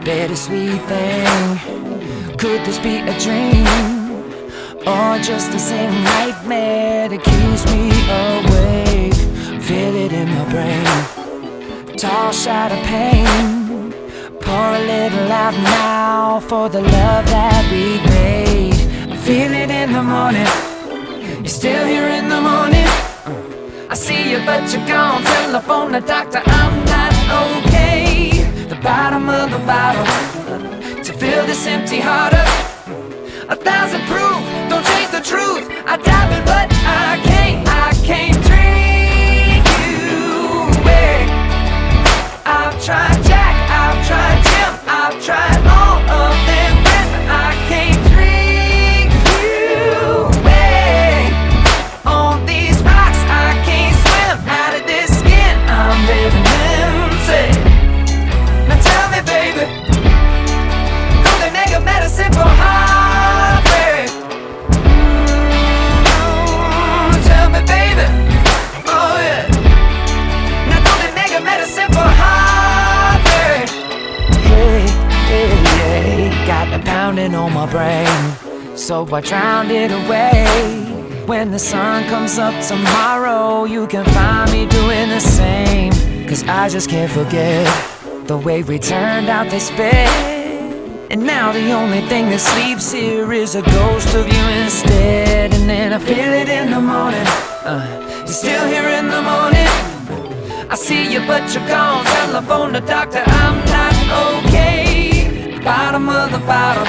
bittersweet thing. Could this be a dream, or just the same nightmare that keeps me awake? Feel it in my brain, tall shot of pain. Pour a little out now for the love that we made. I feel it in the morning, you're still here in the morning. I see you but you're gone, telephone the doctor, I'm not okay. The bottom of the bottle, to fill this empty heart up. 1,000 proof, don't change the truth. I dive it but I can't drink you away. I've tried Jack, I've tried Jim, I've tried all of them friends, but I can't drink you away. On these rocks I can't swim, out of this skin I'm living empty. Now tell me baby, don't they make a medicine for heartbreak? Tell me baby, oh yeah. Now don't they make a medicine for heartbreak? Hey, hey, hey, got the pounding on my brain, so I drowned it away. When the sun comes up tomorrow, you can find me doing the same. Cause I just can't forget the way we turned out this bed. And now the only thing that sleeps here is a ghost of you instead. And then I feel it in the morning, you're still here in the morning. I see you but you're gone, telephone the doctor, I'm not okay. Bottom of the bottle,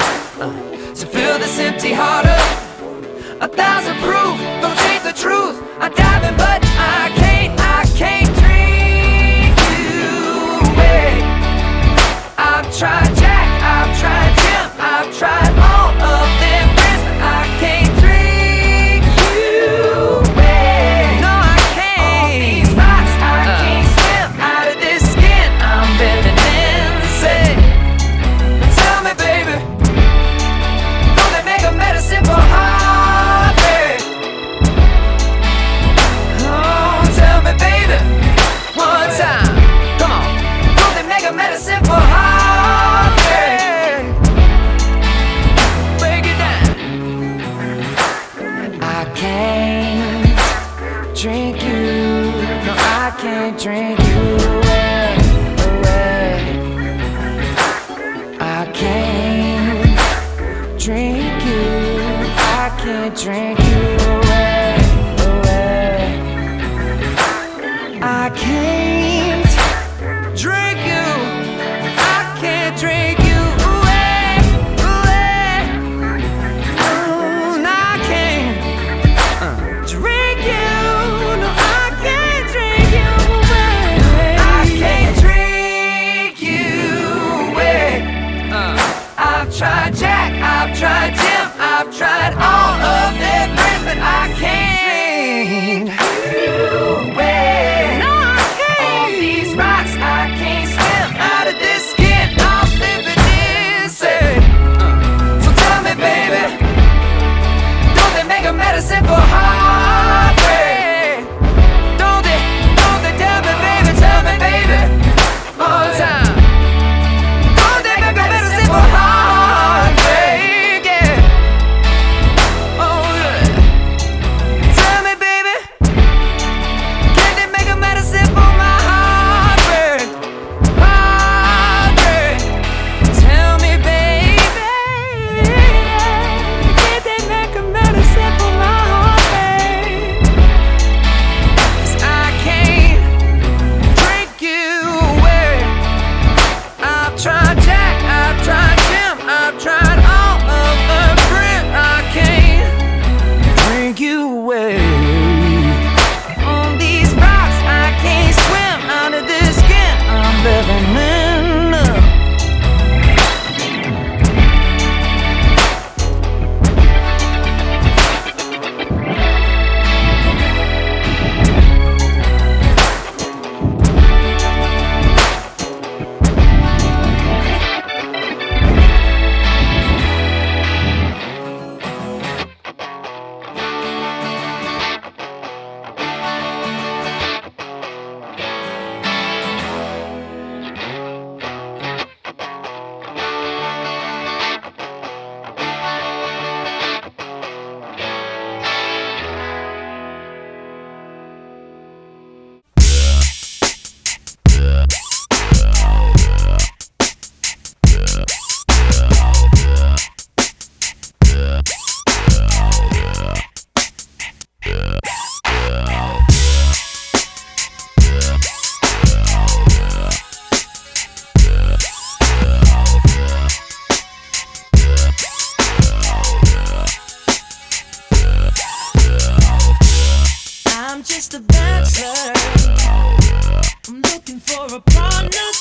to fill this empty heart up. 1,000 proof, don't change the truth. I dive in but I can't drink you away. I've tried Jack, I've tried Jim, I've tried all of them friends, but I can't drink you away. No, I can't. On these rocks I can't swim, out of this skin I'm living insane. Tell me baby, don't they make a medicine for heartbreak? Oh, tell me baby, one time, come on. Don't they make a medicine for heartbreak? Break it down. I can't drink you, no I can't drink you away, away. I can't drink you, I can't drink you away, away. I can't drink you, I can't drink you away, away. Oh, no, I can't drink you, no I can't drink you away. I can't drink you away. I've tried Jack, I've tried Jim, I've tried all of them friends, but I a partner.